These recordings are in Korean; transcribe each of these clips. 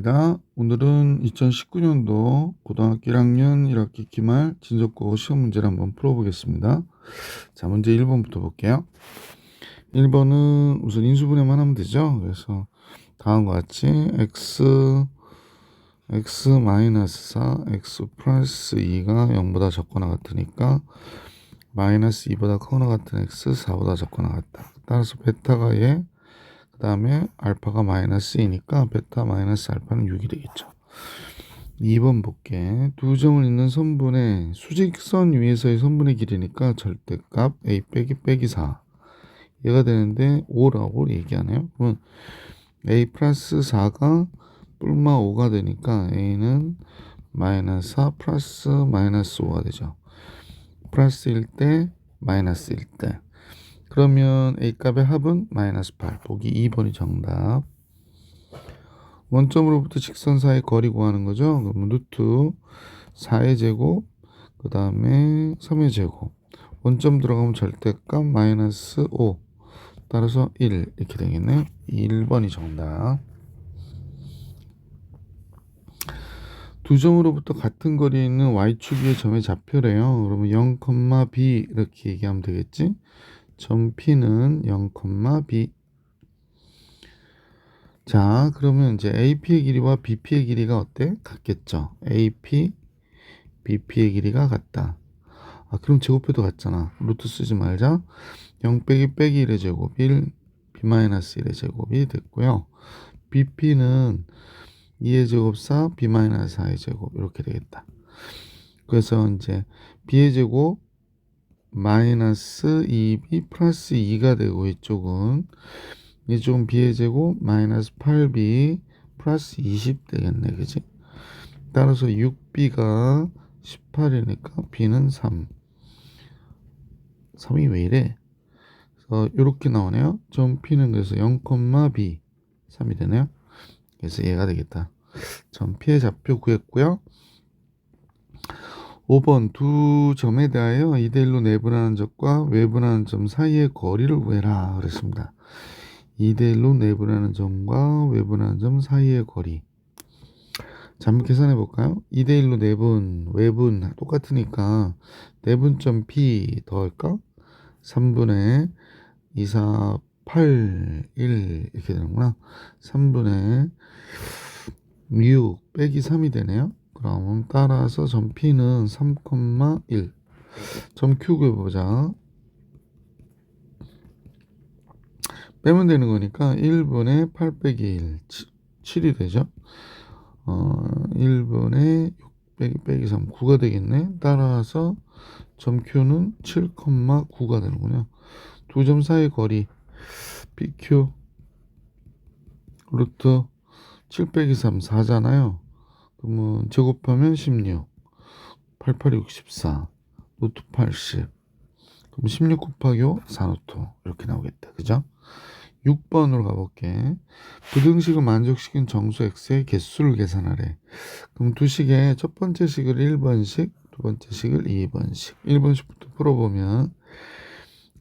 반갑습니다. 오늘은 2019년도 고등학교 1학년 1학기 기말 진적국어 시험 문제를 한번 풀어보겠습니다. 자, 문제 1번부터 볼게요. 1번은 우선 인수분해만 하면 되죠. 그래서 다음과 같이 x 마이너스 4, x 플러스 2가 0보다 적거나 같으니까 마이너스 2보다 크거나 같은 x, 4보다 적거나 같다. 따라서 베타가 얘, 그 다음에 알파가 마이너스 2니까 베타 마이너스 알파는 6이 되겠죠. 2번 볼게. 두 점을 잇는 선분의 수직선 위에서의 선분의 길이니까 절대값 a 빼기 4 얘가 되는데 5라고 얘기하네요. 그러면 a 플러스 4가 뿔마 5가 되니까 a는 마이너스 4 플러스 마이너스 5가 되죠. 플러스일 때 마이너스일 때, 그러면 A값의 합은 마이너스 8. 보기 2번이 정답. 원점으로부터 직선 사이 거리 구하는 거죠. 그러면 루트 4의 제곱, 그 다음에 3의 제곱. 원점 들어가면 절대값 마이너스 5. 따라서 1 이렇게 되겠네요. 1번이 정답. 두 점으로부터 같은 거리에 있는 y축 위의 점의 좌표래요. 그러면 0, b 이렇게 얘기하면 되겠지. 점 P는 0, B. 자, 그러면 이제 AP의 길이와 BP의 길이가 어때? 같겠죠. AP, BP의 길이가 같다. 아, 그럼 제곱해도 같잖아. 루트 쓰지 말자. 0 빼기 1의 제곱 1, B-1의 제곱이 됐고요. BP는 2의 제곱 4, B-4의 제곱 이렇게 되겠다. 그래서 이제 B의 제곱 마이너스 2B 플러스 2가 되고, 이쪽은 B의 제곱 마이너스 8B 플러스 20 되겠네, 그지? 따라서 6B가 18이니까 B는 3. 3이 왜 이래? 그래서 이렇게 나오네요. 점 P는 그래서 0, B 3이 되네요. 그래서 얘가 되겠다. 점 P의 좌표 구했고요. 5번 두 점에 대하여 2대1로 내분하는 점과 외분하는 점 사이의 거리를 구해라 그랬습니다. 2대1로 내분하는 점과 외분하는 점 사이의 거리. 자, 한번 계산해 볼까요? 2대1로 내분, 외분 똑같으니까 내분점 P 더할까? 3분의 2, 4, 8, 1 이렇게 되는구나. 3분의 6 빼기 3이 되네요. 그럼 따라서 점 P는 3,1. 점 Q 구해보자. 빼면 되는 거니까 1분의 8 빼기 1, 7이 되죠. 1분의 6 빼기 3, 9가 되겠네. 따라서 점 Q는 7,9가 되는군요. 두 점 사이 거리 PQ 루트 7 빼기 3, 4잖아요. 그러면 제곱하면 16, 88, 64, 루트 80. 그럼 16 곱하기 5, 4루트 이렇게 나오겠다. 그죠? 6번으로 가볼게. 부등식을 만족시킨 정수 x의 개수를 계산하래. 그럼 두 식의 첫 번째 식을 1번식, 두 번째 식을 2번식. 1번식부터 풀어보면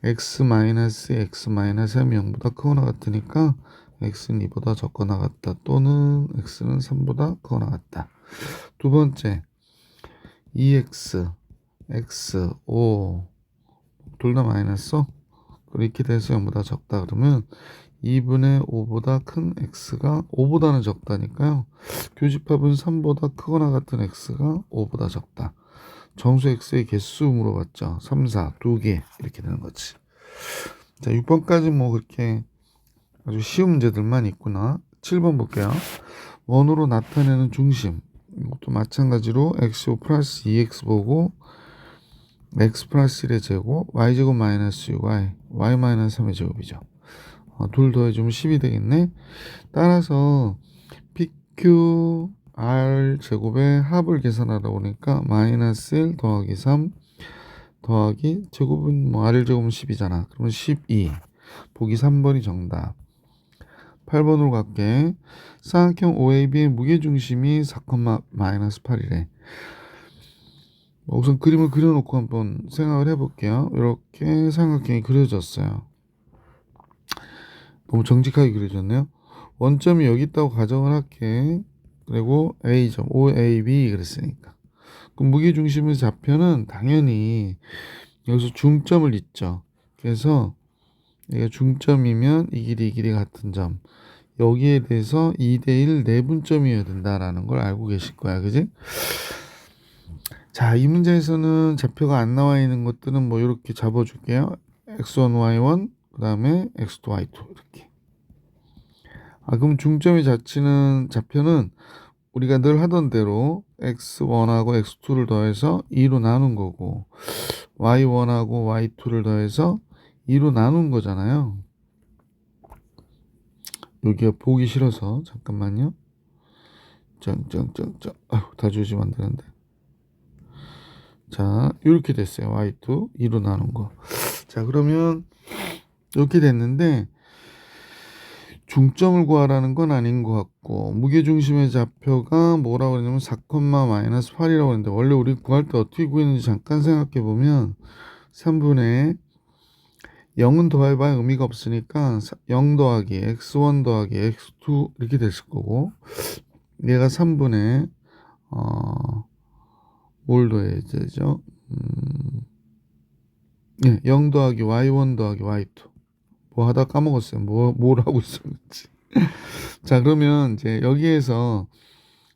x-m이 0보다 크거나 같으니까 x는 2보다 적거나 같다, 또는 x는 3보다 크거나 같다. 두 번째 2x, x, 5 둘 다 마이너스 이렇게 돼서 0보다 적다 그러면 2분의 5보다 큰 x가 5보다는 적다니까요. 교집합은 3보다 크거나 같은 x가 5보다 적다. 정수 x의 개수 물어봤죠. 3, 4, 2개 이렇게 되는 거지. 자, 6번까지 뭐 그렇게 아주 쉬운 문제들만 있구나. 7번 볼게요. 원으로 나타내는 중심. 이것도 마찬가지로 x5 플러스 2x 보고 x 플러스 1의 제곱, y제곱 마이너스 6y, y 마이너스 3의 제곱이죠. 둘 더해주면 10이 되겠네. 따라서 PQR 제곱의 합을 계산하다 보니까 마이너스 1 더하기 3 더하기 제곱은 뭐 R 제곱은 10이잖아. 그러면 12. 보기 3번이 정답. 8번으로 갈게. 쌍각형 OAB의 무게중심이 4, 마이너스 8이래. 우선 그림을 그려놓고 한번 생각을 해볼게요. 이렇게 삼각형이 그려졌어요. 너무 정직하게 그려졌네요. 원점이 여기 있다고 가정을 할게. 그리고 A점 OAB 그랬으니까. 그럼 무게중심의 좌표는 당연히 여기서 중점을 잇죠. 그래서 이게 중점이면 이 길이 같은 점. 여기에 대해서 2대1 내분점이어야 된다라는 걸 알고 계실 거야. 그지? 자, 이 문제에서는 좌표가 안 나와 있는 것들은 뭐 이렇게 잡아줄게요. x1, y1, 그 다음에 x2, y2 이렇게. 그럼 중점의 좌표는 우리가 늘 하던 대로 x1하고 x2를 더해서 2로 나눈 거고 y1하고 y2를 더해서 2로 나눈 거잖아요. 여기가 보기 싫어서 잠깐만요. 다 주시면 안 되는데. 자, 이렇게 됐어요. y2 2로 나눈 거. 자, 그러면 이렇게 됐는데 중점을 구하라는 건 아닌 것 같고, 무게중심의 좌표가 뭐라고 그러냐면 4,-8이라고 했는데 원래 우리 구할 때 어떻게 구했는지 잠깐 생각해 보면 3분의 0은 더해봐야 의미가 없으니까 0 더하기 x1 더하기 x2 이렇게 됐을 거고, 얘가 3분의 뭘 더해야 되죠? 0 더하기 y1 더하기 y2 뭐 하다 까먹었어요. 뭘 하고 있었는지. 자, 그러면 이제 여기에서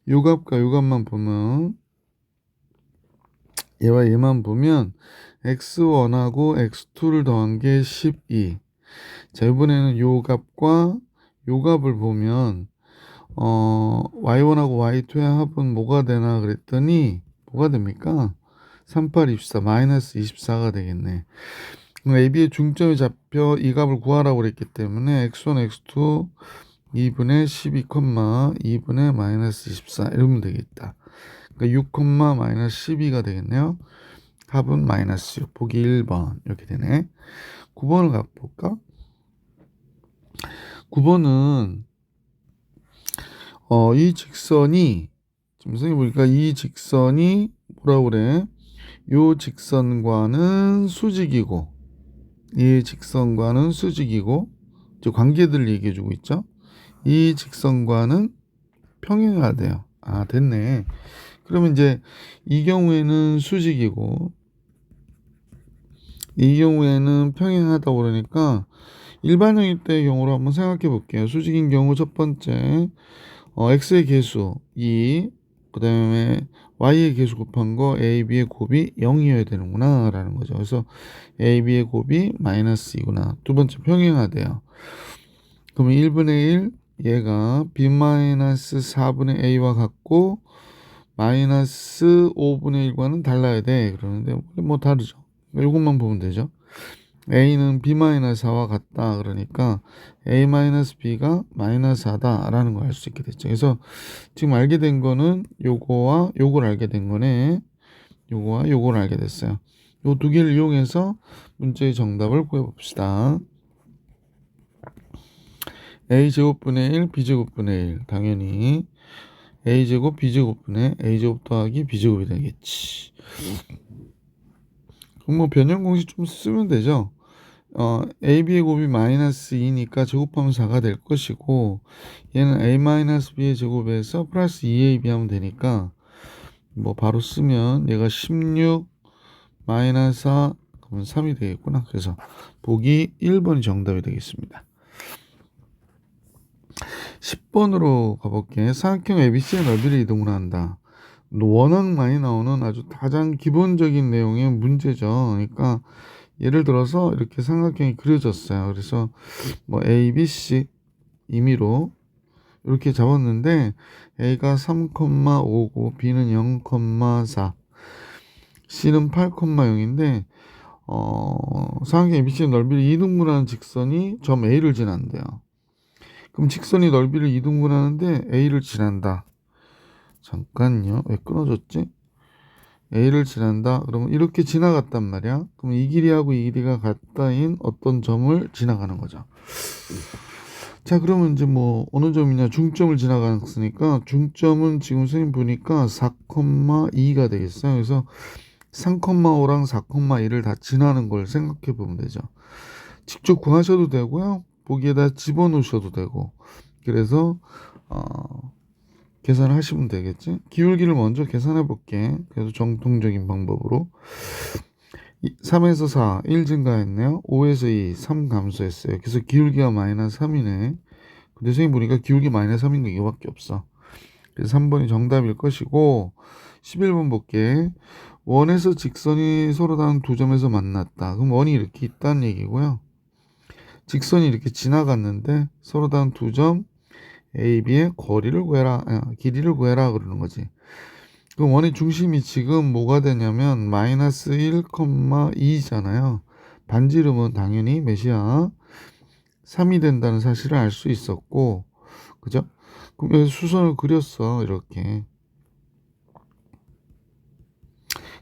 요 값과 요 값만 보면, 얘와 얘만 보면 x1하고 x2를 더한 게 12. 자, 이번에는 요 값과 요 값을 보면 y1하고 y2의 합은 뭐가 되나 그랬더니 뭐가 됩니까? 38, 24, 마이너스 24가 되겠네. AB의 중점의 좌표 이 값을 구하라고 그랬기 때문에 x1, x2 2분의 12, 2분의 마이너스 24 이러면 되겠다. 그러니까 6, 마이너스 12가 되겠네요. 합은 마이너스 6. 보기 1번 이렇게 되네. 9번을 가볼까? 9번은 이 직선이 지금 선생님 보니까 이 직선이 뭐라고 그래? 요 직선과는 수직이고 이 직선과는 수직이고 이제 관계들을 얘기해 주고 있죠. 이 직선과는 평행하대요. 됐네. 그러면 이제 이 경우에는 수직이고 이 경우에는 평행하다고 그러니까 일반형일 때의 경우로 한번 생각해 볼게요. 수직인 경우 첫 번째 x의 계수 2, 그 다음에 y의 계수 곱한 거 a, b의 곱이 0이어야 되는구나 라는 거죠. 그래서 a, b의 곱이 마이너스 2구나. 두 번째 평행하대요. 그러면 1분의 1 얘가 b-4분의 a와 같고 마이너스 5분의 1과는 달라야 돼. 그러는데 뭐 다르죠. 이것만 보면 되죠. a는 b-4와 같다. 그러니까 a-b가 마이너스 4다라는 걸 알 수 있게 됐죠. 그래서 지금 알게 된 거는 요거와 요걸 알게 된 거네. 요거와 요걸 알게 됐어요. 요 두 개를 이용해서 문제의 정답을 구해봅시다. a제곱분의 1, b제곱분의 1 당연히 a제곱 b제곱분의 a제곱 더하기 b제곱이 되겠지. 그럼 뭐 변형 공식 좀 쓰면 되죠. ab의 곱이 마이너스 2니까 제곱하면 4가 될 것이고 얘는 a-b의 제곱에서 플러스 2ab 하면 되니까 뭐 바로 쓰면 얘가 16 마이너스 4 그러면 3이 되겠구나. 그래서 보기 1번이 정답이 되겠습니다. 10번으로 가볼게. 사각형 ABC의 넓이를 이동을 한다. 워낙 많이 나오는 아주 가장 기본적인 내용의 문제죠. 그러니까 예를 들어서 이렇게 삼각형이 그려졌어요. 그래서 뭐 A, B, C 임의로 이렇게 잡았는데 A가 3,5고 B는 0,4 C는 8,0인데 삼각형 ABC의 넓이를 이등분하는 직선이 점 A를 지난대요. 그럼 직선이 넓이를 이등분하는데 A를 지난다. 잠깐요. 왜 끊어졌지? A를 지난다. 그러면 이렇게 지나갔단 말이야. 그럼 이 길이하고 이 길이가 같다인 어떤 점을 지나가는 거죠. 자, 그러면 이제 뭐 어느 점이냐? 중점을 지나갔으니까 중점은 지금 선생님 보니까 4,2가 되겠어요. 그래서 3,5랑 4,1을 다 지나는 걸 생각해 보면 되죠. 직접 구하셔도 되고요. 보기에다 집어넣으셔도 되고. 그래서 계산하시면 되겠지. 기울기를 먼저 계산해 볼게. 그래도 정통적인 방법으로. 3에서 4, 1 증가했네요. 5에서 2, 3 감소했어요. 그래서 기울기가 마이너스 3이네. 근데 선생님 보니까 기울기 마이너스 3인 게 이거밖에 없어. 그래서 3번이 정답일 것이고, 11번 볼게. 원에서 직선이 서로 다른 두 점에서 만났다. 그럼 원이 이렇게 있다는 얘기고요. 직선이 이렇게 지나갔는데 서로 다른 두 점 A, B의 거리를 구해라, 길이를 구해라 그러는 거지. 그럼 원의 중심이 지금 뭐가 되냐면 마이너스 1,2잖아요. 반지름은 당연히 몇이야? 3이 된다는 사실을 알 수 있었고, 그죠? 그럼 여기 수선을 그렸어, 이렇게.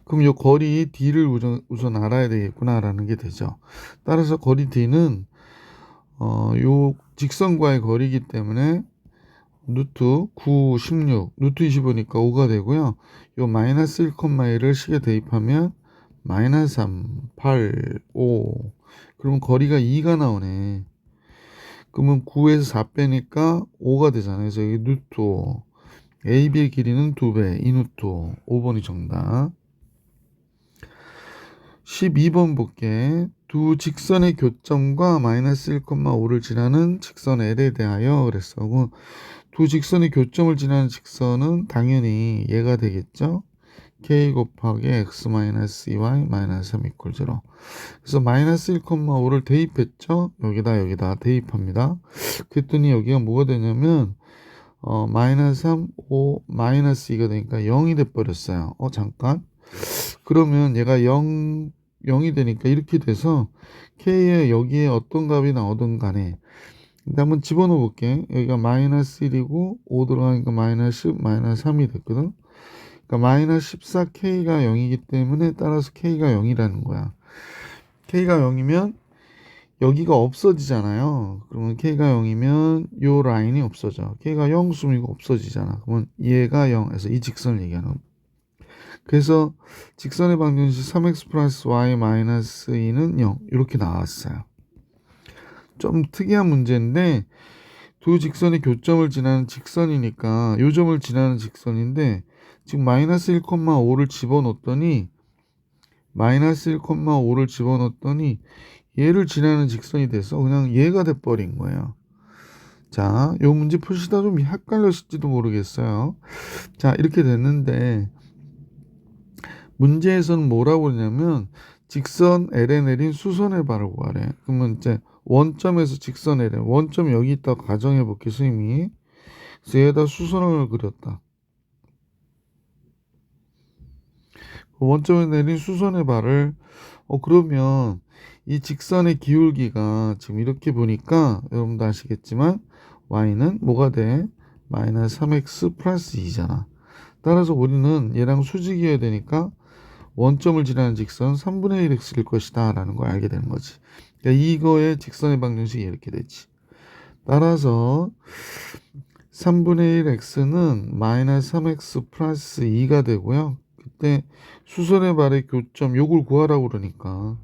그럼 요 거리 D를 우선 알아야 되겠구나라는 게 되죠. 따라서 거리 D는 요 직선과의 거리이기 때문에 루트 9, 16, 루트 25니까 5가 되고요. 요 마이너스 1,1을 식에 대입하면 마이너스 3, 8, 5. 그러면 거리가 2가 나오네. 그러면 9에서 4 빼니까 5가 되잖아요. 그래서 여기 루트 5. AB의 길이는 2배, 2루트 5. 5번이 정답. 12번 볼게. 두 직선의 교점과 마이너스 1,5를 지나는 직선 L에 대하여 그랬어. 두 직선의 교점을 지나는 직선은 당연히 얘가 되겠죠. k 곱하기 x 마이너스 2y 마이너스 3 이퀄 0. 그래서 마이너스 1,5를 대입했죠. 여기다 대입합니다. 그랬더니 여기가 뭐가 되냐면 마이너스 3, 5, 마이너스 2가 되니까 0이 돼버렸어요. 잠깐. 그러면 얘가 0이 되니까 이렇게 돼서 k에 여기에 어떤 값이 나오든 간에 근데 한번 집어넣어 볼게. 여기가 마이너스 1이고 5 들어가니까 마이너스 10, 마이너스 3이 됐거든. 그러니까 마이너스 14k가 0이기 때문에 따라서 k가 0이라는 거야. k가 0이면 여기가 없어지잖아요. 그러면 k가 0이면 요 라인이 없어져. k가 0 쓰면 이거 없어지잖아. 그러면 얘가 0에서 이 직선을 얘기하는. 그래서 직선의 방정식 3x 플러스 y 마이너스 2는 0 이렇게 나왔어요. 좀 특이한 문제인데 두 직선의 교점을 지나는 직선이니까 요 점을 지나는 직선인데 지금 마이너스 1,5를 집어넣었더니 얘를 지나는 직선이 돼서 그냥 얘가 돼버린 거예요. 자, 요 문제 푸시다 좀 헷갈렸을지도 모르겠어요. 자, 이렇게 됐는데 문제에서는 뭐라고 그러냐면 직선 L에 내린 수선의 발을 구하래. 그러면 이제 원점에서 직선 L에 원점 여기 있다 가정해 볼게 선생님이. 그래서 얘에다 수선을 그렸다. 원점에 내린 수선의 발을 그러면 이 직선의 기울기가 지금 이렇게 보니까 여러분도 아시겠지만 y는 뭐가 돼? 마이너스 3x 플러스 2잖아. 따라서 우리는 얘랑 수직이어야 되니까 원점을 지나는 직선 3분의 1x일 것이다 라는 걸 알게 되는 거지. 그러니까 이거의 직선의 방정식이 이렇게 되지. 따라서 3분의 1x는 마이너스 3x 플러스 2가 되고요. 그때 수선의 발의 교점 요걸 구하라고 그러니까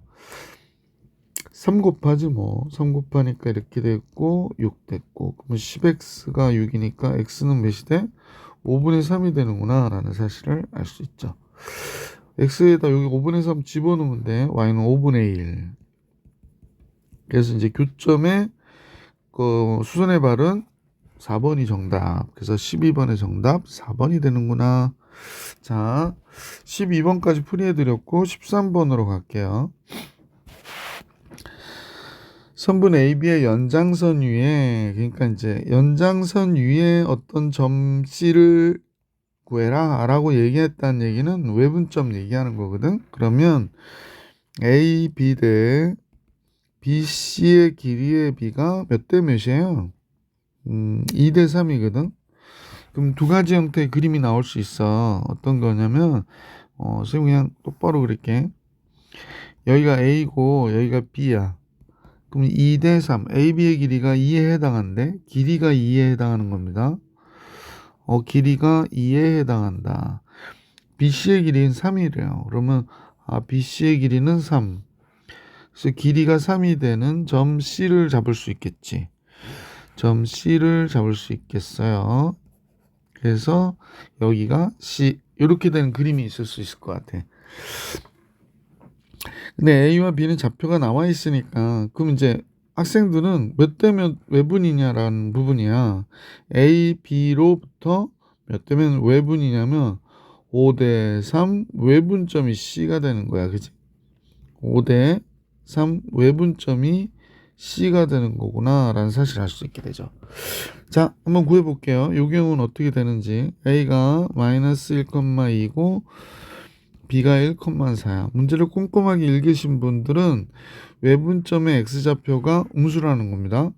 3 곱하지 뭐. 3 곱하니까 이렇게 됐고 6 됐고 그러면 10x가 6이니까 x는 몇이 돼? 5분의 3이 되는구나 라는 사실을 알 수 있죠. x에다 여기 5분의 3 집어넣으면 돼. y는 5분의 1. 그래서 이제 교점의 그 수선의 발은 4번이 정답. 그래서 12번의 정답 4번이 되는구나. 자, 12번까지 풀이해드렸고 13번으로 갈게요. 선분 AB의 연장선 위에 그러니까 이제 연장선 위에 어떤 점 C를 구해라 라고 얘기했다는 얘기는 외분점 얘기하는 거거든. 그러면 AB 대 BC의 길이의 B가 몇 대 몇이에요? 2대 3이거든. 그럼 두 가지 형태의 그림이 나올 수 있어. 어떤 거냐면 선생님 그냥 똑바로 그릴게. 여기가 A고 여기가 B야. 그럼 2대 3. AB의 길이가 2에 해당한대. 길이가 2에 해당하는 겁니다. 길이가 2에 해당한다. BC의 길이는 3이래요. 그러면 BC의 길이는 3. 그래서 길이가 3이 되는 점 C를 잡을 수 있겠지. 점 C를 잡을 수 있겠어요. 그래서 여기가 C 이렇게 되는 그림이 있을 수 있을 것 같아. 근데 A와 B는 좌표가 나와 있으니까 그럼 이제 학생들은 몇 대 몇 외분이냐라는 부분이야. A, B로부터 몇 대면 외분이냐면 5대 3 외분점이 C가 되는 거야. 그치? 5대 3 외분점이 C가 되는 거구나 라는 사실을 알 수 있게 되죠. 자, 한번 구해 볼게요. 이 경우는 어떻게 되는지. A가 마이너스 1,2고 B가 1,4야. 문제를 꼼꼼하게 읽으신 분들은 외분점의 x좌표가 음수라는 겁니다.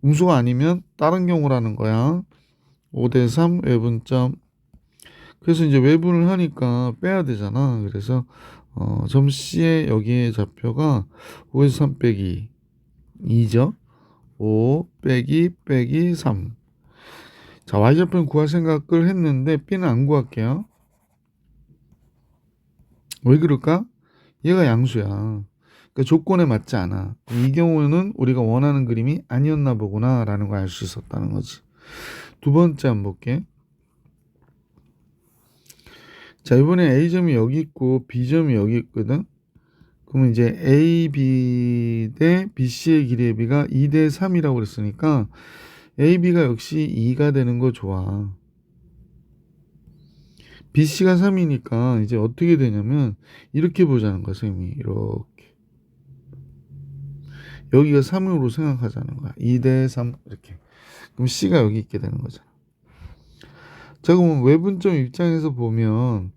음수가 아니면 다른 경우라는 거야. 5대 3 외분점. 그래서 이제 외분을 하니까 빼야 되잖아. 그래서 점 C의 여기에 좌표가 5에서 3 빼기 2죠. 5 빼기 3. 자, y좌표는 구할 생각을 했는데 B는 안 구할게요. 왜 그럴까? 얘가 양수야. 그러니까 조건에 맞지 않아. 이 경우는 우리가 원하는 그림이 아니었나 보구나 라는 걸 알 수 있었다는 거지. 두 번째 한번 볼게. 자, 이번에 A점이 여기 있고 B점이 여기 있거든. 그러면 이제 AB 대 BC의 길이의 비가 2대 3이라고 그랬으니까 AB가 역시 2가 되는 거 좋아. BC가 3이니까 이제 어떻게 되냐면 이렇게 보자는 거야, 선생님이. 이렇게. 여기가 3으로 생각하자는 거야. 2대 3 이렇게. 그럼 C가 여기 있게 되는 거잖아. 자, 그러면 외분점 입장에서 보면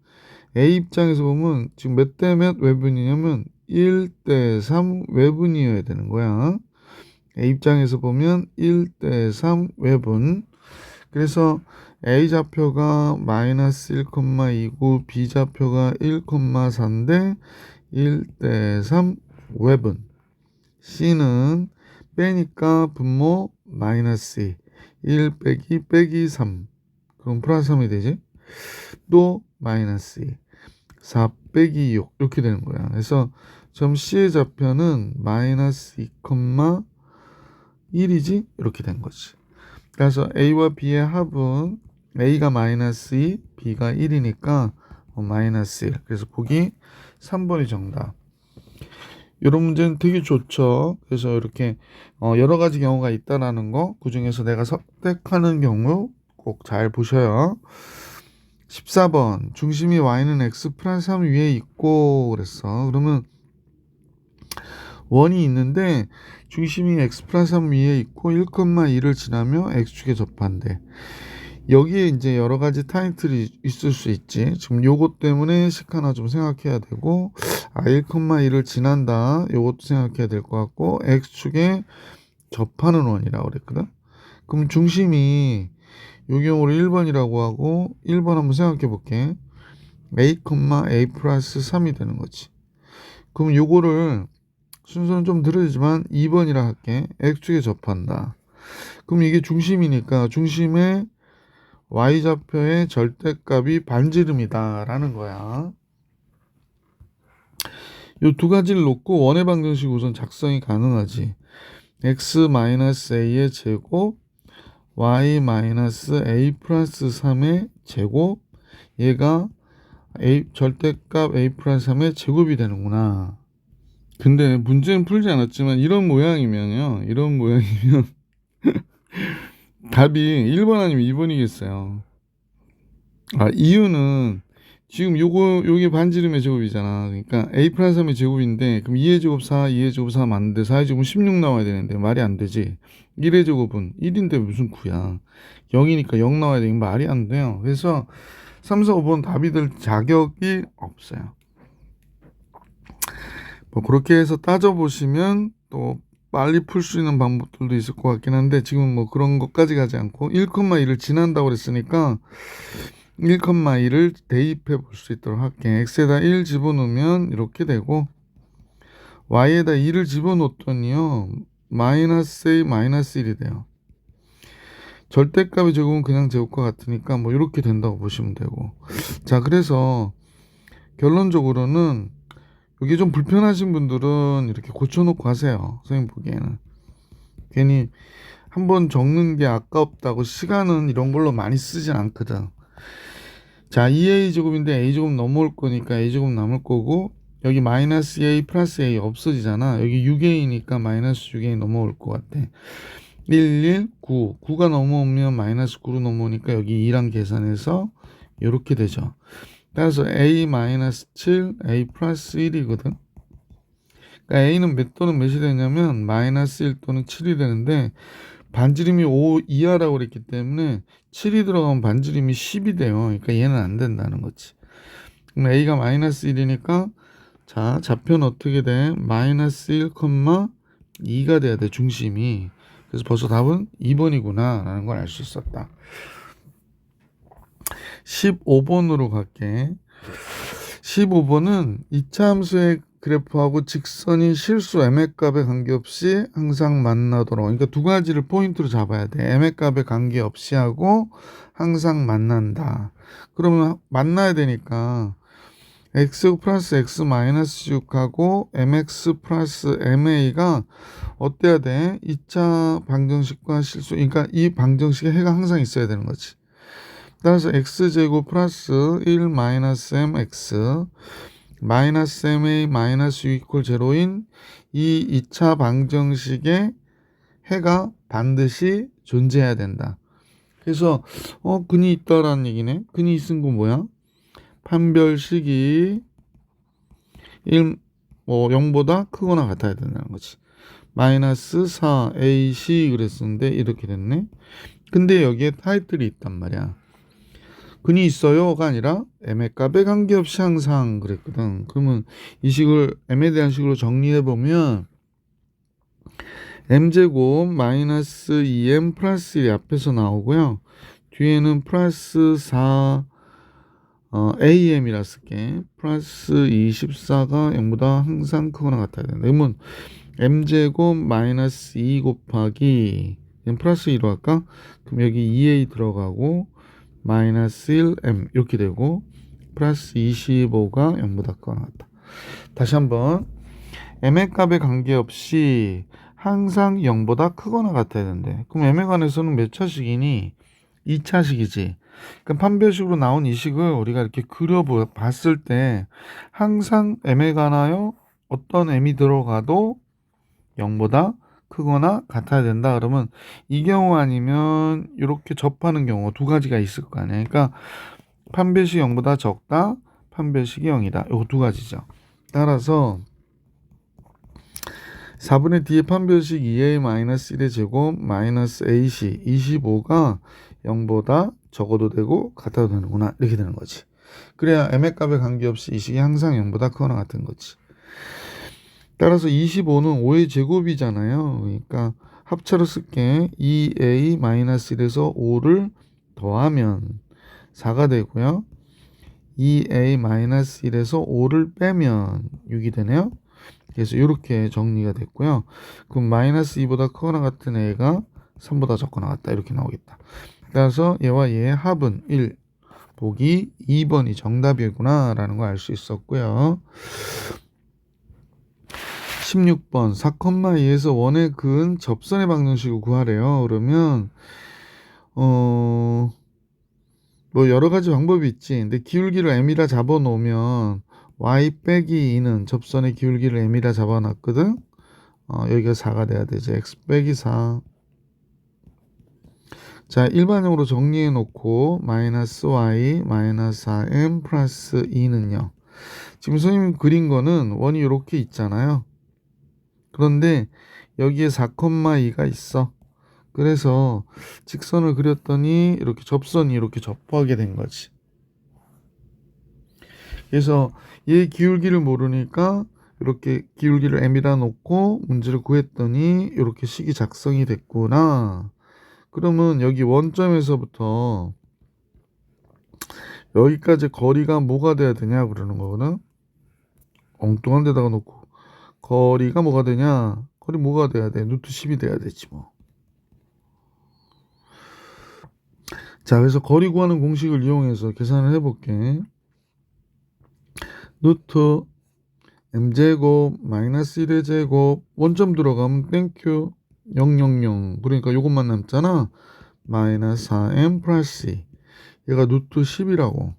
A 입장에서 보면 지금 몇 대 몇 외분이냐면 1대 3 외분이어야 되는 거야. A 입장에서 보면 1대 3 외분. 그래서 A 좌표가 마이너스 1,2고 B 좌표가 1,4인데 1대 3 외분. C는 빼니까 분모 마이너스 1 빼기 3. 그럼 플러스 3이 되지. 또 마이너스 4 빼기 6 이렇게 되는 거야. 그래서 점 C의 좌표는 마이너스 2,1이지 이렇게 된 거지. 그래서 A와 B의 합은 A가 마이너스 2, B가 1이니까 마이너스 1. 그래서 보기 3번이 정답. 이런 문제는 되게 좋죠. 그래서 이렇게 여러 가지 경우가 있다라는 거, 그 중에서 내가 선택하는 경우 꼭 잘 보셔요. 14번 중심이 y는 x 플러스 3 위에 있고 그랬어. 그러면 원이 있는데 중심이 x 플러스 3 위에 있고 1,2를 지나며 x축에 접한대. 여기에 이제 여러 가지 타이틀이 있을 수 있지. 지금 요것 때문에 식 하나 좀 생각해야 되고 1,2를 지난다. 요것도 생각해야 될 것 같고 x축에 접하는 원이라고 그랬거든. 그럼 중심이 요 경우로 1번이라고 하고 1번 한번 생각해 볼게. a, 플러스 3이 되는 거지. 그럼 요거를 순서는 좀 느려지만 2번이라 할게. x축에 접한다. 그럼 이게 중심이니까 중심의 y좌표의 절대값이 반지름이다 라는 거야. 요 두 가지를 놓고 원의 방정식 우선 작성이 가능하지. x-a의 제곱 y-a 플러스 3의 제곱 얘가 절대값 a 플러스 3의 제곱이 되는구나. 근데 문제는 풀지 않았지만 이런 모양이면 답이 1번 아니면 2번이겠어요. 이유는 지금 요게 반지름의 제곱이잖아. 그러니까 a 플러스 3의 제곱인데 그럼 2의 제곱 4, 2의 제곱 4 맞는데 4의 제곱은 16 나와야 되는데 말이 안 되지. 1의 제곱은 1인데 무슨 9야. 0이니까 0 나와야 되는 말이 안 돼요. 그래서 3, 4, 5번 답이 될 자격이 없어요. 뭐 그렇게 해서 따져보시면 또 빨리 풀 수 있는 방법들도 있을 것 같긴 한데 지금 뭐 그런 것까지 가지 않고 1,2를 지난다고 그랬으니까 1,2를 대입해 볼 수 있도록 할게. x에다 1 집어넣으면 이렇게 되고 y에다 2를 집어넣었더니요 마이너스 a 마이너스 1이 돼요. 절대값의 제곱은 그냥 제곱과 같으니까 뭐 이렇게 된다고 보시면 되고. 자, 그래서 결론적으로는 이게 좀 불편하신 분들은 이렇게 고쳐놓고 하세요. 선생님 보기에는 괜히 한번 적는 게 아깝다고 시간은 이런 걸로 많이 쓰진 않거든. 자, 2a제곱인데 a제곱 넘어올 거니까 a제곱 남을 거고, 여기 마이너스 a 플러스 a 없어지잖아. 여기 6a니까 마이너스 6a 넘어올 것 같아. 1, 1, 9. 9가 넘어오면 마이너스 9로 넘어오니까 여기 2랑 계산해서 이렇게 되죠. 따라서 a 마이너스 7, a 플러스 1이거든. 그러니까 a는 몇 또는 몇이 되냐면 마이너스 1 또는 7이 되는데, 반지름이 5 이하라고 그랬기 때문에 7이 들어가면 반지름이 10이 돼요. 그러니까 얘는 안 된다는 거지. 그럼 a가 마이너스 1이니까 자, 좌표는 어떻게 돼? 마이너스 1, 2가 돼야 돼, 중심이. 그래서 벌써 답은 2번이구나 라는 걸 알 수 있었다. 15번으로 갈게. 15번은 2차 함수의 그래프하고 직선이 실수 m의 값에 관계없이 항상 만나도록, 그러니까 두 가지를 포인트로 잡아야 돼. m의 값에 관계없이 하고 항상 만난다. 그러면 만나야 되니까 x 플러스 x 마이너스 6하고 mx 플러스 ma가 어때야 돼? 2차 방정식과 실수, 그러니까 이 방정식에 해가 항상 있어야 되는 거지. 따라서 x제곱 플러스 1 마이너스 mx 마이너스 ma 마이너스 6 이퀄 제로인 이 2차 방정식에 해가 반드시 존재해야 된다. 그래서 근이 있다라는 얘기네. 근이 있은 건 뭐야? 판별식이 0보다 크거나 같아야 된다는 거지. 마이너스 4 AC 그랬었는데 이렇게 됐네. 근데 여기에 타이틀이 있단 말이야. 근이 있어요가 아니라 m의 값에 관계없이 항상 그랬거든. 그러면 이 식을 m에 대한 식으로 정리해 보면 m제곱 마이너스 2m 플러스 1이 앞에서 나오고요. 뒤에는 플러스 4 am이라 쓸게. 플러스 24가 0보다 항상 크거나 같아야 된다. 그러면 m제곱 마이너스 2 곱하기 플러스 2로 할까? 그럼 여기 2a 들어가고 마이너스 1m 이렇게 되고 플러스 25가 0보다 크거나 같다. 다시 한번 m의 값에 관계없이 항상 0보다 크거나 같아야 된대. 그럼 m에 관해서는 몇 차식이니? 2차식이지. 그럼 판별식으로 나온 이 식을 우리가 이렇게 그려봤을 때 항상 m에 관하여 어떤 m이 들어가도 0보다 크거나 같아야 된다. 그러면 이 경우 아니면 이렇게 접하는 경우 두 가지가 있을 거 아니야. 그러니까 판별식 0보다 적다, 판별식이 0이다. 요 두 가지죠. 따라서 4분의 D의 판별식 2a-1의 제곱 마이너스 ac 25가 0보다 적어도 되고 같아도 되는구나. 이렇게 되는 거지. 그래야 m의 값에 관계없이 이 식이 항상 0보다 크거나 같은 거지. 따라서 25는 5의 제곱이잖아요. 그러니까 합차로 쓸게. 2a-1에서 5를 더하면 4가 되고요. 2a-1에서 5를 빼면 6이 되네요. 그래서 이렇게 정리가 됐고요. 그럼 마이너스 2보다 크거나 같은 a가 3보다 적거나 같다. 이렇게 나오겠다. 따라서 얘와 얘의 합은 1. 보기 2번이 정답이구나 라는 걸 알 수 있었고요. 16번 4,2에서 원의 근 접선의 방정식을 구하래요. 그러면 뭐 여러 가지 방법이 있지. 근데 기울기를 m이라 잡아 놓으면 y 빼기 2는 접선의 기울기를 m이라 잡아 놨거든. 여기가 4가 돼야 되지. x 빼기 4. 자, 일반적으로 정리해 놓고 마이너스 y 마이너스 4m 플러스 2는요. 지금 선생님이 그린 거는 원이 이렇게 있잖아요. 그런데 여기에 4,2가 있어. 그래서 직선을 그렸더니 이렇게 접선이 이렇게 접하게 된 거지. 그래서 얘 기울기를 모르니까 이렇게 기울기를 m이라 놓고 문제를 구했더니 이렇게 식이 작성이 됐구나. 그러면 여기 원점에서부터 여기까지 거리가 뭐가 돼야 되냐 그러는 거거든. 엉뚱한 데다가 놓고 거리가 뭐가 되냐? 거리 뭐가 돼야 돼? 루트 10이 돼야 되지 뭐. 자, 그래서 거리 구하는 공식을 이용해서 계산을 해볼게. 루트 m제곱 마이너스 1의 제곱 원점 들어가면 땡큐 000 그러니까 요것만 남잖아. 마이너스 4m 플러스 2. 얘가 루트 10이라고.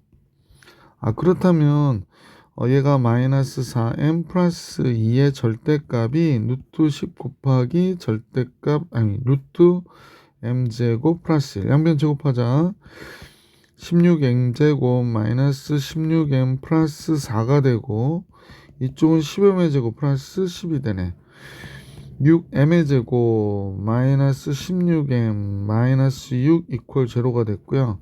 그렇다면 얘가 마이너스 4m 플러스 2의 절대값이 루트 10 곱하기 절대값 아니 루트 m제곱 플러스 1. 양변 제곱하자. 16m제곱 마이너스 16m 플러스 4가 되고 이쪽은 10m의 제곱 플러스 10이 되네. 6m의 제곱 마이너스 16m 마이너스 6 이퀄 제로가 됐고요.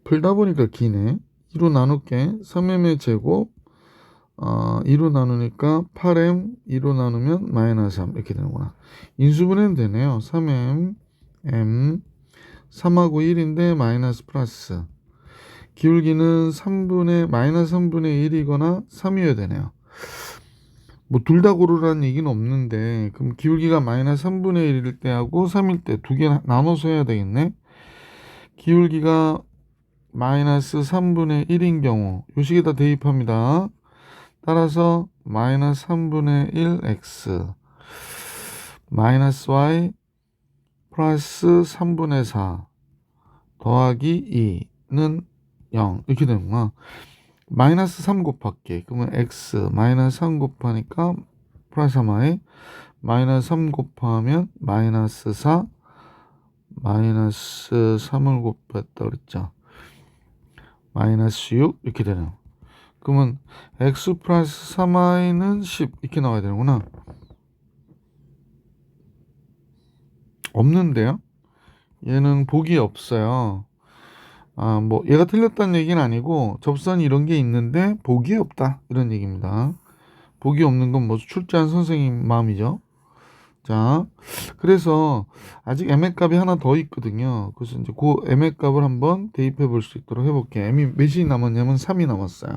풀다 보니까 기네. 2로 나눌게. 3m의 제곱 2로 나누니까 8m 2로 나누면 마이너스 3 이렇게 되는구나. 인수분해는 되네요. 3m m 3하고 1인데 마이너스 플러스 기울기는 마이너스 3분의 1이거나 3이어야 되네요. 뭐 둘 다 고르라는 얘기는 없는데 그럼 기울기가 마이너스 3분의 1일 때하고 3일 때 두 개 나눠서 해야 되겠네. 기울기가 마이너스 3분의 1인 경우 요 식에다 대입합니다. 따라서 마이너스 3분의 1 x 마이너스 y 플러스 3분의 4 더하기 2는 0 이렇게 되는구나. 마이너스 3 곱할게. 그러면 x 마이너스 3 곱하니까 플러스 3y 마이너스 3 곱하면 마이너스 4 마이너스 3을 곱했다 그랬죠. 마이너스 6 이렇게 되네요. 그러면 x 플러스 3y는 10 이렇게 나와야 되는구나. 없는데요? 얘는 복이 없어요. 뭐 얘가 틀렸다는 얘기는 아니고 접선이 이런 게 있는데 복이 없다 이런 얘기입니다. 복이 없는 건 뭐 출제한 선생님 마음이죠. 자, 그래서 아직 m의 값이 하나 더 있거든요. 그래서 이제 그 m의 값을 한번 대입해 볼 수 있도록 해볼게요. m이 몇이 남았냐면 3이 남았어요.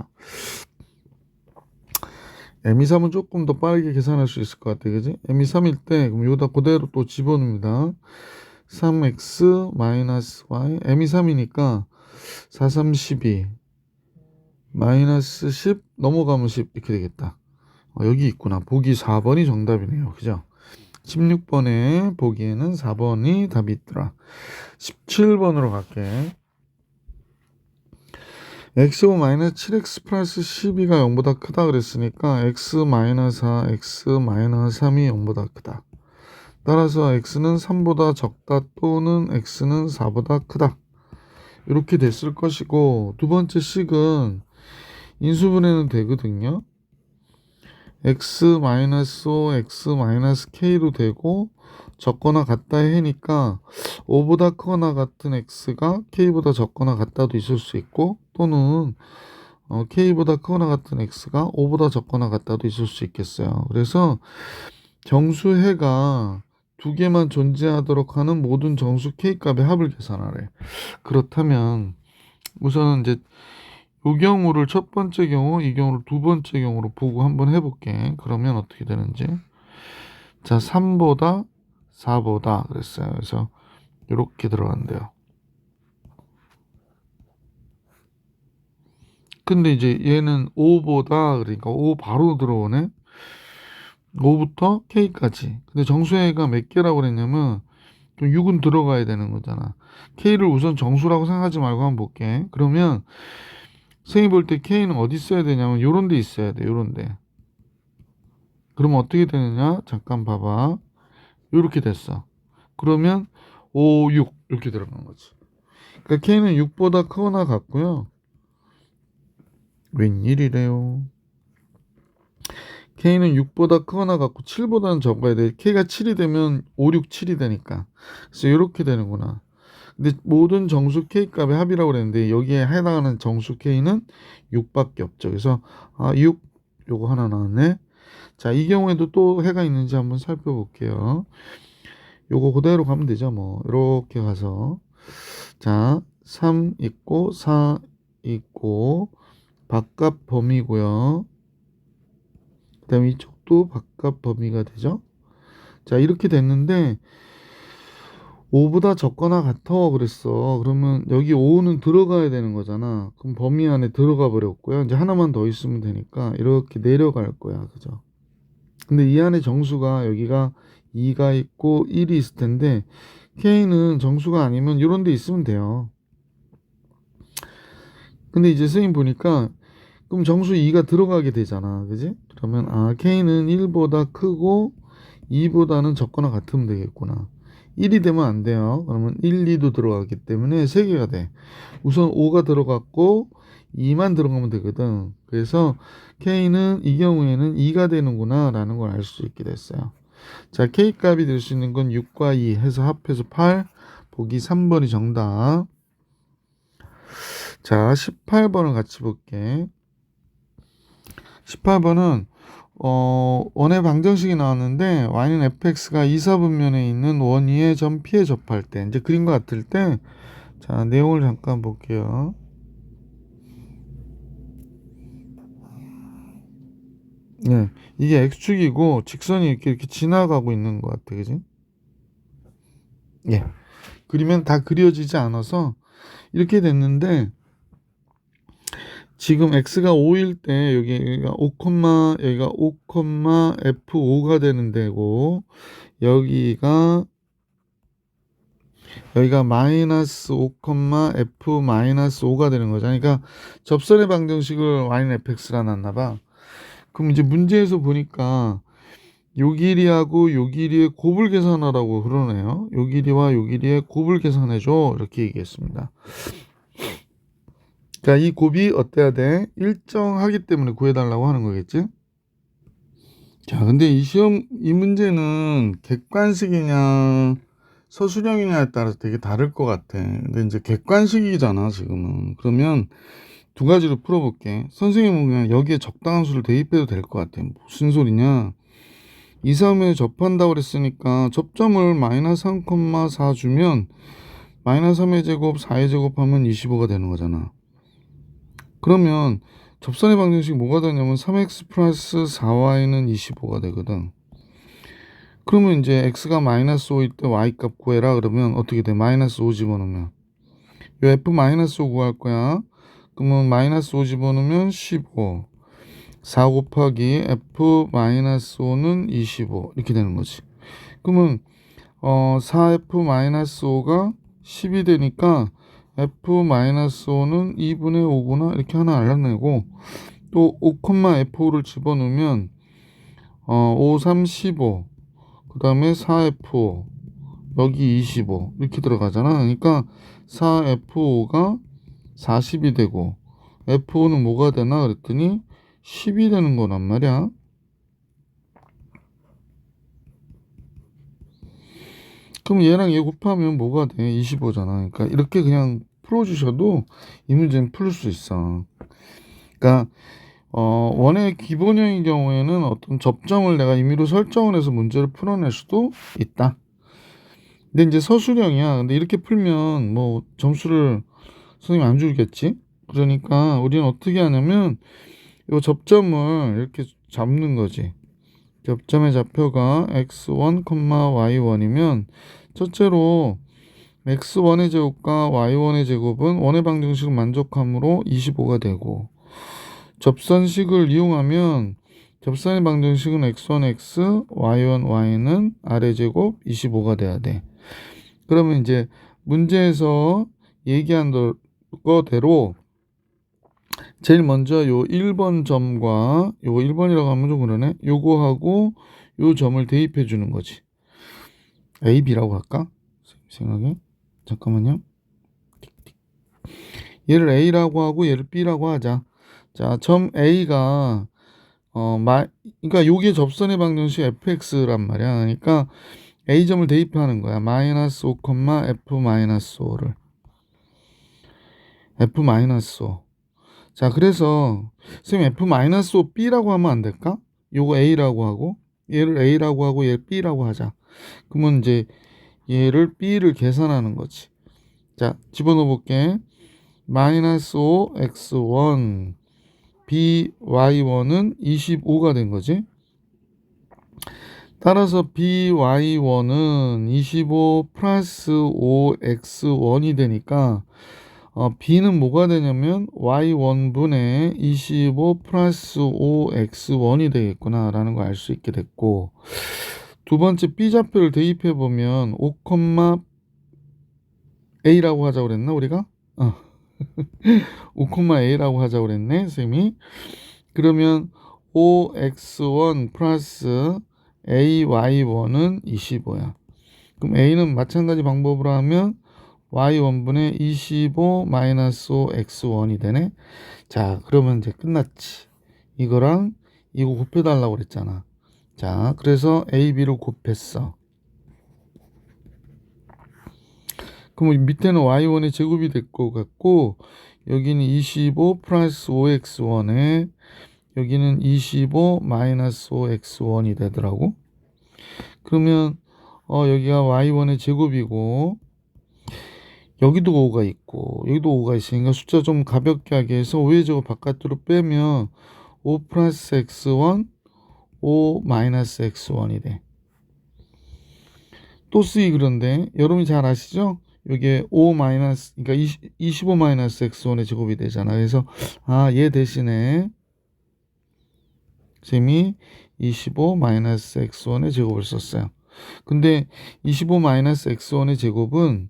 m이 3은 조금 더 빠르게 계산할 수 있을 것 같아요. 그지? m이 3일 때 그럼 여기다 그대로 또 집어넣습니다. 3x 마이너스 y m이 3이니까 4, 3, 12 마이너스 10 넘어가면 10 이렇게 되겠다. 여기 있구나. 보기 4번이 정답이네요. 그죠? 16번에 보기에는 4번이 답이 있더라. 17번으로 갈게. x5 마이너스 7x 플러스 12가 0보다 크다 그랬으니까 x 마이너스 4, x 마이너스 3이 0보다 크다. 따라서 x는 3보다 적다 또는 x는 4보다 크다. 이렇게 됐을 것이고 두 번째 식은 인수분해는 되거든요. x-5, x-k로 되고 적거나 같다 해니까 5보다 크거나 같은 x가 k보다 적거나 같다도 있을 수 있고 또는 k보다 크거나 같은 x가 5보다 적거나 같다도 있을 수 있겠어요. 그래서 정수해가 두 개만 존재하도록 하는 모든 정수 k값의 합을 계산하래. 그렇다면 우선은 이제 이 경우를 첫 번째 경우, 이 경우를 두 번째 경우로 보고 한번 해볼게. 그러면 어떻게 되는지. 자, 3보다 4보다 그랬어요. 그래서 이렇게 들어간대요. 근데 이제 얘는 5보다 그러니까 5 바로 들어오네. 5부터 K까지. 근데 정수해가 몇 개라고 그랬냐면 6은 들어가야 되는 거잖아. K를 우선 정수라고 생각하지 말고 한번 볼게. 그러면 선생님이 볼 때 K는 어디 있어야 되냐면 요런 데 있어야 돼. 요런 데. 그러면 어떻게 되느냐? 잠깐 봐봐. 요렇게 됐어. 그러면 5, 6 이렇게 들어간 거지. 그러니까 K는 6보다 크거나 같고요. 웬일이래요. K는 6보다 크거나 같고 7보다는 적어야 돼. K가 7이 되면 5, 6, 7이 되니까. 그래서 이렇게 되는구나. 근데 모든 정수 K값의 합이라고 그랬는데 여기에 해당하는 정수 K는 6밖에 없죠. 그래서 6 요거 하나 나왔네. 자, 이 경우에도 또 해가 있는지 한번 살펴볼게요. 요거 그대로 가면 되죠. 뭐 이렇게 가서 자, 3 있고 4 있고 바깥 범위고요. 그 다음에 이쪽도 바깥 범위가 되죠. 자, 이렇게 됐는데 5보다 적거나 같아 그랬어. 그러면 여기 5는 들어가야 되는 거잖아. 그럼 범위 안에 들어가 버렸고요. 이제 하나만 더 있으면 되니까 이렇게 내려갈 거야. 그죠? 근데 이 안에 정수가 여기가 2가 있고 1이 있을 텐데 K는 정수가 아니면 이런 데 있으면 돼요. 근데 이제 선생님 보니까 그럼 정수 2가 들어가게 되잖아. 그지? 그러면 K는 1보다 크고 2보다는 적거나 같으면 되겠구나. 1이 되면 안 돼요. 그러면 1, 2도 들어가기 때문에 3개가 돼. 우선 5가 들어갔고 2만 들어가면 되거든. 그래서 K는 이 경우에는 2가 되는구나 라는 걸 알 수 있게 됐어요. 자, K 값이 될 수 있는 건 6과 2 해서 합해서 8. 보기 3번이 정답. 자, 18번을 같이 볼게. 18번은 원의 방정식이 나왔는데 y는 fx가 2사분면에 있는 원위의 점 P에 접할 때 이제 그림과 같을 때 자, 내용을 잠깐 볼게요. 네, 이게 x축이고 직선이 이렇게 지나가고 있는 것 같아, 그지? 예. 그리면 다 그려지지 않아서 이렇게 됐는데 지금 x가 5일 때 여기가 5, 여기가 5, f5가 되는 데고 여기가 마이너스 5, f 마이너스 5가 되는 거죠. 그러니까 접선의 방정식을 y는 fx라 놨나 봐. 그럼 이제 문제에서 보니까 요 길이하고 요 길이의 곱을 계산하라고 그러네요. 요 길이와 요 길이의 곱을 계산해줘. 이렇게 얘기했습니다. 자, 이 곱이 어때야 돼? 일정하기 때문에 구해달라고 하는 거겠지? 자, 근데 이 문제는 객관식이냐, 서술형이냐에 따라서 되게 다를 것 같아. 근데 이제 객관식이잖아, 지금은. 그러면 두 가지로 풀어볼게. 선생님은 그냥 여기에 적당한 수를 대입해도 될 것 같아. 무슨 소리냐? 2, 3에 접한다고 그랬으니까 접점을 마이너스 3,4 주면 마이너스 3의 제곱, 4의 제곱하면 25가 되는 거잖아. 그러면 접선의 방정식이 뭐가 되냐면 3x 플러스 4y는 25가 되거든. 그러면 이제 x가 마이너스 5일 때 y 값 구해라 그러면 어떻게 돼? 마이너스 5 집어넣으면 요 f 마이너스 5 구할 거야. 그러면 마이너스 5 집어넣으면 15. 4 곱하기 f 마이너스 5는 25 이렇게 되는 거지. 그러면 4f 마이너스 5가 10이 되니까 f 마이너스 5는 2분의 5구나 이렇게 하나 알아내고 또 5, f5를 집어넣으면 5, 3, 15 그 다음에 4f5 여기 25 이렇게 들어가잖아. 그러니까 4f5가 40이 되고 f5는 뭐가 되나 그랬더니 10이 되는 거란 말이야. 그럼 얘랑 얘 곱하면 뭐가 돼? 25잖아. 그러니까 이렇게 그냥 풀어주셔도 이 문제는 풀 수 있어. 그러니까 원의 기본형인 경우에는 어떤 접점을 내가 임의로 설정을 해서 문제를 풀어낼 수도 있다. 근데 이제 서술형이야. 근데 이렇게 풀면 뭐 점수를 선생님 안 주겠지? 그러니까 우리는 어떻게 하냐면 이 접점을 이렇게 잡는 거지. 접점의 좌표가 x1, y1이면 첫째로 x1의 제곱과 y1의 제곱은 원의 방정식을 만족함으로 25가 되고 접선식을 이용하면 접선의 방정식은 x1, x, y1, y는 아래 제곱 25가 돼야 돼. 그러면 이제 문제에서 얘기한 거대로 제일 먼저 요 1번 점과 요 1번이라고 하면 좀 그러네. 요거하고 요 점을 대입해 주는 거지. A, B라고 할까? 생각해. 잠깐만요. 얘를 A라고 하고 얘를 B라고 하자. 자, 점 A가 그러니까 요게 접선의 방정식 fx란 말이야. 그러니까 A점을 대입하는 거야. 마이너스 5, f 마이너스 5를 f 마이너스 5. 자, 그래서 선생님 f 마이너스 5 B라고 하면 안 될까? 요거 A라고 하고 얘를 A라고 하고 얘를 B라고 하자. 그러면 이제 얘를 B를 계산하는 거지. 자, 집어넣어 볼게. 마이너스 5 x1 by1은 25가 된 거지. 따라서 by1은 25 플러스 5x1이 되니까 b는 뭐가 되냐면 y1분의 25 플러스 5x1이 되겠구나 라는 걸 알 수 있게 됐고, 두 번째 b좌표를 대입해 보면 5, a라고 하자고 그랬나 우리가? 5, a라고 하자고 그랬네 선생님이. 그러면 5x1 플러스 ay1은 25야. 그럼 a는 마찬가지 방법으로 하면 y1분의 25 마이너스 5x1이 되네. 자, 그러면 이제 끝났지. 이거랑 이거 곱해달라고 그랬잖아. 자, 그래서 a, b를 곱했어. 그럼 밑에는 y1의 제곱이 될 것 같고, 여기는 25 플러스 5x1에 여기는 25 마이너스 5x1이 되더라고. 그러면 여기가 y1의 제곱이고, 여기도 5가 있고 여기도 5가 있으니까 숫자 좀 가볍게 하기 위해서 5의 제곱 바깥으로 빼면 5 플러스 x1 5 마이너스 x1이 돼. 또 쓰기 그런데 여러분이 잘 아시죠? 이게 5 마이너스, 그러니까 25 마이너스 x1의 제곱이 되잖아. 그래서 얘 대신에 쌤이 25 마이너스 x1의 제곱을 썼어요. 근데 25 마이너스 x1의 제곱은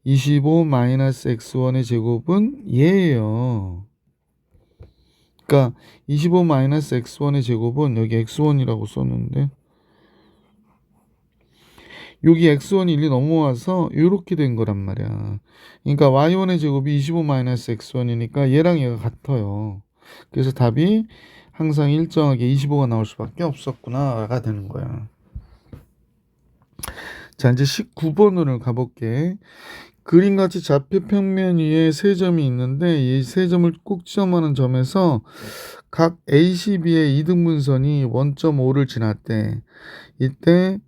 25 마이너스 x1의 제곱은 얘예요. 그러니까 25 마이너스 x1의 제곱은 여기 x1이라고 썼는데 여기 x1이 1이 넘어와서 이렇게 된 거란 말이야. 그러니까 y1의 제곱이 25 마이너스 x1이니까 얘랑 얘가 같아요. 그래서 답이 항상 일정하게 25가 나올 수밖에 없었구나가 되는 거야. 자, 이제 19번으로 가볼게. 그림같이 좌표 평면 위에 세 점이 있는데 이 세 점을 꼭 지점하는 점에서 각 ACB의 이등분선이 원점 5를 지났대. 이때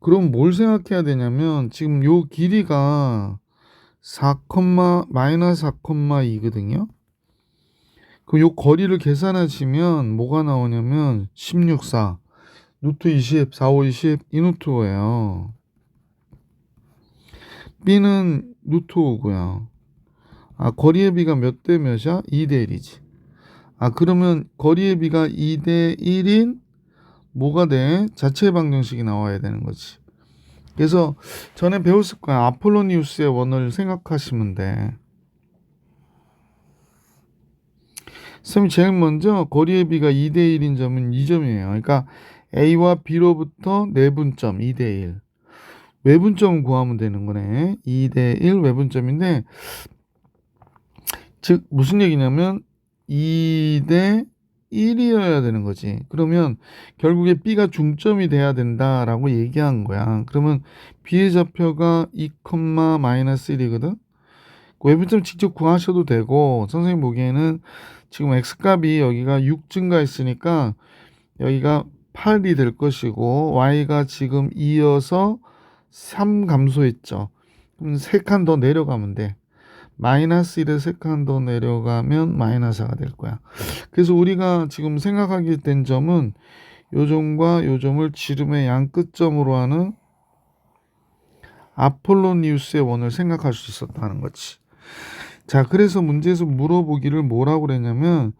그럼 뭘 생각해야 되냐면 지금 요 길이가 4, 마이너스 4,2거든요. 그럼 요 거리를 계산하시면 뭐가 나오냐면 16, 4, 루트 20, 4, 5, 20, 이 루트 5예요. B는 루트 5고요. 거리의 비가 몇 대 몇이야? 2대 1이지. 그러면 거리의 비가 2대 1인 뭐가 돼? 자체 방정식이 나와야 되는 거지. 그래서 전에 배웠을 거야. 아폴로니우스의 원을 생각하시면 돼. 쌤이 제일 먼저 거리의 비가 2대 1인 점은 이 점이에요. 그러니까 A와 B로부터 내분점 2대 1. 외분점을 구하면 되는 거네. 2대 1 외분점인데 즉 무슨 얘기냐면 2대 1이어야 되는 거지. 그러면 결국에 B가 중점이 돼야 된다라고 얘기한 거야. 그러면 B의 좌표가 2, 마이너스 1이거든. 외분점 직접 구하셔도 되고 선생님 보기에는 지금 X값이 여기가 6 증가했으니까 여기가 8이 될 것이고 Y가 지금 2여서 3 감소했죠. 그럼 3칸 더 내려가면 돼. 마이너스 1에 3칸 더 내려가면 마이너스 4가 될 거야. 그래서 우리가 지금 생각하게 된 점은 요 점과 요 점을 지름의 양 끝점으로 하는 아폴로니우스의 원을 생각할 수 있었다는 거지. 자, 그래서 문제에서 물어보기를 뭐라고 그랬냐면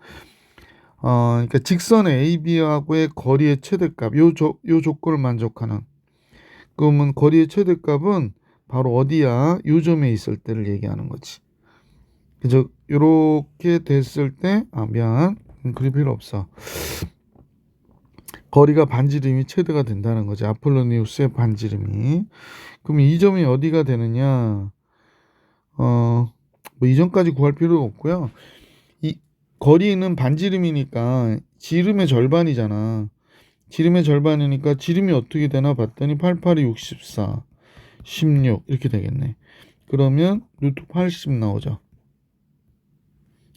그러니까 직선 AB하고의 거리의 최대값 요 조건을 만족하는, 그러면 거리의 최대값은 바로 어디야? 요 점에 있을 때를 얘기하는 거지. 그죠? 요렇게 됐을 때 미안, 그릴 필요 없어. 거리가 반지름이 최대가 된다는 거지. 아폴로니우스의 반지름이. 그럼 이 점이 어디가 되느냐? 뭐 이점까지 구할 필요가 없고요. 이 거리는 반지름이니까 지름의 절반이잖아. 지름의 절반이니까 지름이 어떻게 되나 봤더니 8, 8이 64, 16 이렇게 되겠네. 그러면 루트 80 나오죠.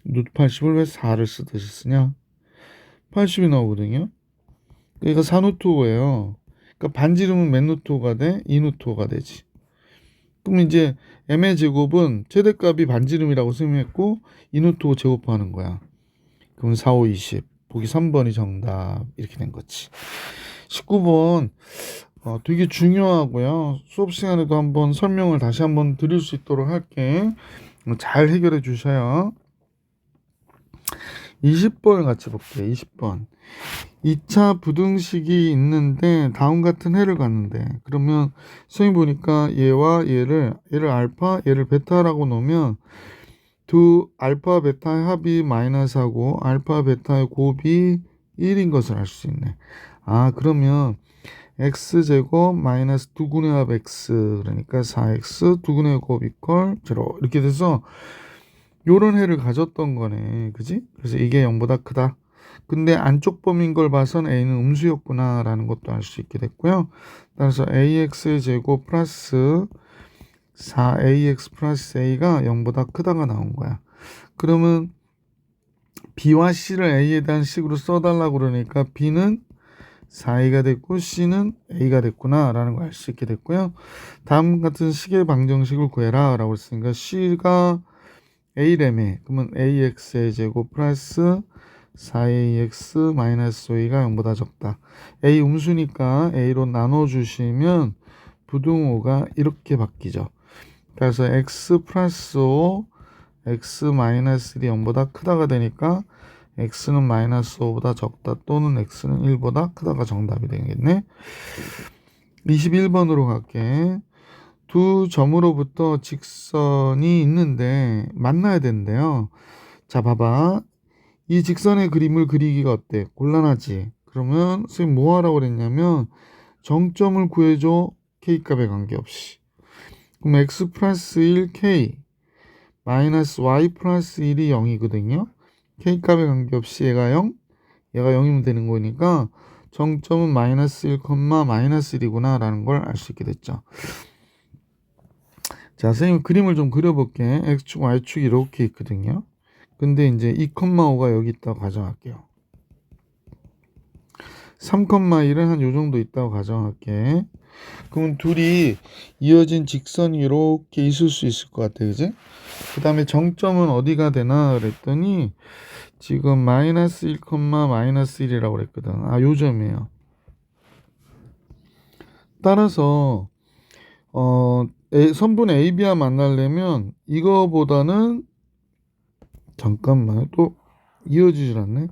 루트 80을 왜 4를 쓰듯이 쓰냐? 80이 나오거든요. 그러니까 4루트 5예요. 그러니까 반지름은 몇 루트 5가 돼? 2루트 5가 되지. 그럼 이제 m의 제곱은 최대값이 반지름이라고 설명했고 2루트 5 제곱하는 거야. 그럼 4, 5, 20. 보기 3번이 정답. 이렇게 된 거지. 19번 되게 중요하고요. 수업 시간에도 한번 설명을 다시 한번 드릴 수 있도록 할게. 잘 해결해 주셔요. 20번을 같이 볼게요. 20번. 2차 부등식이 있는데 다음 같은 해를 갔는데, 그러면 선생님 보니까 얘와 얘를 알파, 얘를 베타라고 놓으면 두 알파 베타의 합이 마이너스하고 알파 베타의 곱이 1인 것을 알 수 있네. 아, 그러면 x제곱 마이너스 2분의 합 x, 그러니까 4x 2분의 곱 이퀄 0 이렇게 돼서 요런 해를 가졌던 거네. 그지? 그래서 이게 0보다 크다. 근데 안쪽 범위인 걸 봐선 a는 음수였구나 라는 것도 알 수 있게 됐고요. 따라서 ax의 제곱 플러스 4ax 플러스 a가 0보다 크다가 나온 거야. 그러면 b와 c를 a에 대한 식으로 써달라고 그러니까 b는 4a가 됐고 c는 a가 됐구나 라는 걸 알 수 있게 됐고요. 다음 같은 식의 방정식을 구해라 라고 했으니까 c가 a래매, 그러면 ax의 제곱 플러스 4ax 마이너스 5가 0보다 적다. a 음수니까 a로 나눠주시면 부등호가 이렇게 바뀌죠. 그래서 x 플러스 5, x 마이너스 1이 0보다 크다가 되니까 x는 마이너스 5보다 적다 또는 x는 1보다 크다가 정답이 되겠네. 21번으로 갈게. 두 점으로부터 직선이 있는데 만나야 된대요. 자, 봐봐. 이 직선의 그림을 그리기가 어때? 곤란하지? 그러면 선생님 뭐 하라고 그랬냐면 정점을 구해줘. k값에 관계없이. 그럼 x 플러스 1 k 마이너스 y 플러스 1이 0이거든요. k값에 관계없이 얘가 0, 얘가 0이면 되는 거니까 정점은 마이너스 1, 마이너스 1이구나 라는 걸 알 수 있게 됐죠. 자, 선생님 그림을 좀 그려볼게. x축, y축이 이렇게 있거든요. 근데 이제 2,5가 여기 있다고 가정할게요. 3,1은 한 요 정도 있다고 가정할게. 그럼 둘이 이어진 직선이 이렇게 있을 수 있을 것 같아, 그지? 그 다음에 정점은 어디가 되나 그랬더니 지금 마이너스 1, 마이너스 1이라고 그랬거든. 아, 요 점이에요. 따라서 선분 AB와 만나려면 이거보다는 잠깐만 또 이어지질 않네.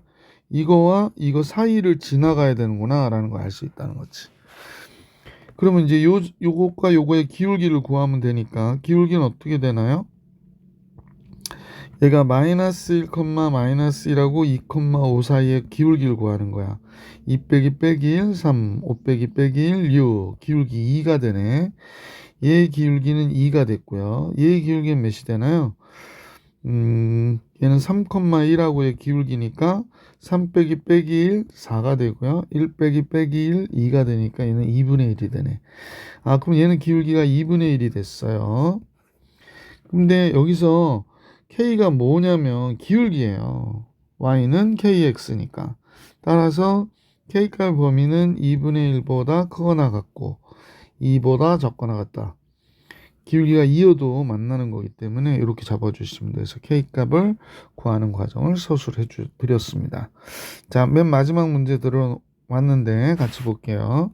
이거와 이거 사이를 지나가야 되는구나 라는 걸 알 수 있다는 거지. 그러면 이제 요것과 요거의 기울기를 구하면 되니까 기울기는 어떻게 되나요? 얘가 마이너스 1, 마이너스 1하고 2,5 사이의 기울기를 구하는 거야. 2 빼기 빼기 1, 3, 5 빼기 빼기 1, 6, 기울기 2가 되네. 얘의 기울기는 2가 됐고요. 얘의 기울기는 몇이 되나요? 얘는 3,1하고의 기울기니까 3 빼기 빼기 1, 4가 되고요. 1 빼기 빼기 1, 2가 되니까 얘는 2분의 1이 되네. 아, 그럼 얘는 기울기가 2분의 1이 됐어요. 근데 여기서 K가 뭐냐면 기울기예요. Y는 KX니까. 따라서 K값 범위는 2분의 1보다 크거나 같고 2보다 적거나 같다. 기울기가 2여도 만나는 거기 때문에 이렇게 잡아주시면 돼서 K값을 구하는 과정을 서술해 드렸습니다. 자, 맨 마지막 문제 들어왔는데 같이 볼게요.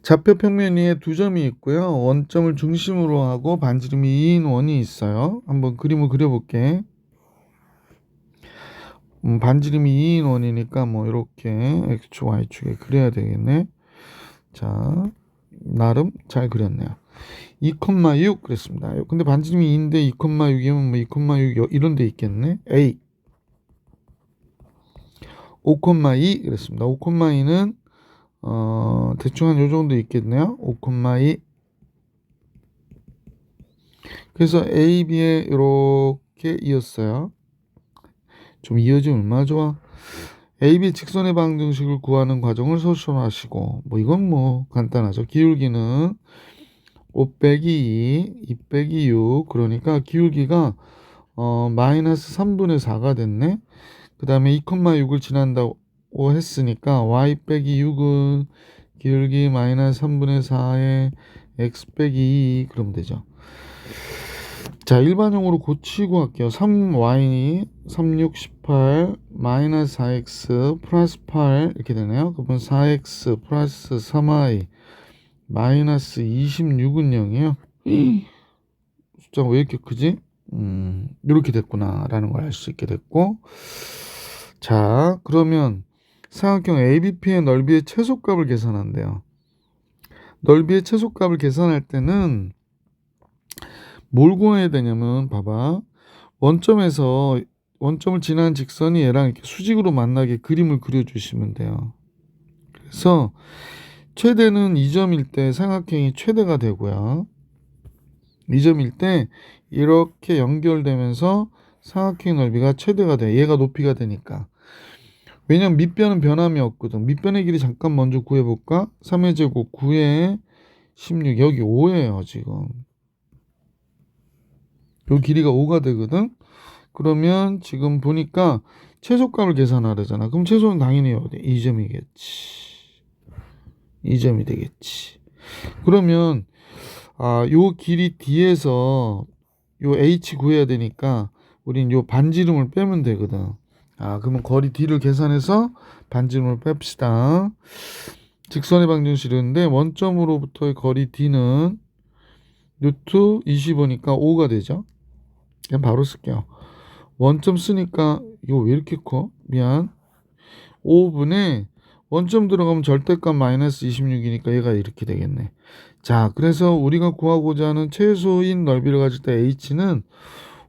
좌표 평면 위에 두 점이 있고요. 원점을 중심으로 하고 반지름이 2인 원이 있어요. 한번 그림을 그려볼게. 반지름이 2인 원이니까 뭐 이렇게 X축, Y축에 그려야 되겠네. 자, 나름 잘 그렸네요. 2,6 그랬습니다. 근데 반지름이 2인데 2,6이면 뭐 2,6 이런 데 있겠네. A 5,2 그랬습니다. 5,2는 대충 한 요 정도 있겠네요. 5,2 그래서 A, B에 이렇게 이었어요. 좀 이어지면 얼마나 좋아. AB 직선의 방정식을 구하는 과정을 서술하시고 뭐 이건 뭐 간단하죠. 기울기는 5 빼기 2, 2 빼기 6 그러니까 기울기가 마이너스 3분의 4가 됐네. 그 다음에 2,6을 지난다고 했으니까 y 빼기 6은 기울기 마이너스 3분의 4에 x 빼기 2 그러면 되죠. 자, 일반형으로 고치고 할게요. 3y 3, 6, 18 마이너스 4x 플러스 8 이렇게 되네요. 그러면 4x 플러스 3y 마이너스 26은 0이에요. 숫자가 왜 이렇게 크지? 이렇게 됐구나라는 걸 알 수 있게 됐고, 자, 그러면 삼각형 ABP의 넓이의 최소값을 계산한대요. 넓이의 최소값을 계산할 때는 뭘 구해야 되냐면, 봐봐. 원점에서 원점을 지나는 직선이 얘랑 이렇게 수직으로 만나게 그림을 그려주시면 돼요. 그래서 최대는 2점일 때 삼각형이 최대가 되고요. 2점일 때 이렇게 연결되면서 삼각형 넓이가 최대가 돼. 얘가 높이가 되니까. 왜냐면 밑변은 변함이 없거든. 밑변의 길이 잠깐 먼저 구해볼까? 3의 제곱 9에 16. 여기 5예요 지금. 요 길이가 5가 되거든. 그러면 지금 보니까 최소값을 계산하려잖아. 그럼 최소는 당연히 어디? 2점이겠지. 2점이 되겠지. 그러면 요 길이 D에서 요 H 구해야 되니까 우린 요 반지름을 빼면 되거든. 그러면 거리 D를 계산해서 반지름을 뺍시다. 직선의 방정식인데 원점으로부터의 거리 D는 루트 25니까 5가 되죠. 그냥 바로 쓸게요. 원점 쓰니까 이거 왜 이렇게 커? 미안. 5분의 원점 들어가면 절대값 마이너스 26이니까 얘가 이렇게 되겠네. 자, 그래서 우리가 구하고자 하는 최소인 넓이를 가질 때 H는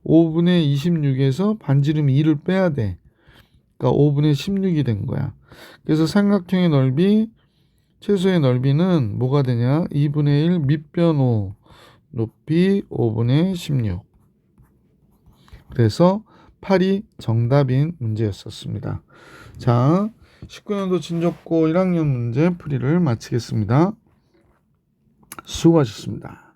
5분의 26에서 반지름 2를 빼야 돼. 그러니까 5분의 16이 된 거야. 그래서 삼각형의 넓이, 최소의 넓이는 뭐가 되냐? 2분의 1 밑변 5 높이 5분의 16. 그래서 8이 정답인 문제였었습니다. 자, 19년도 진적고 1학년 문제 풀이를 마치겠습니다. 수고하셨습니다.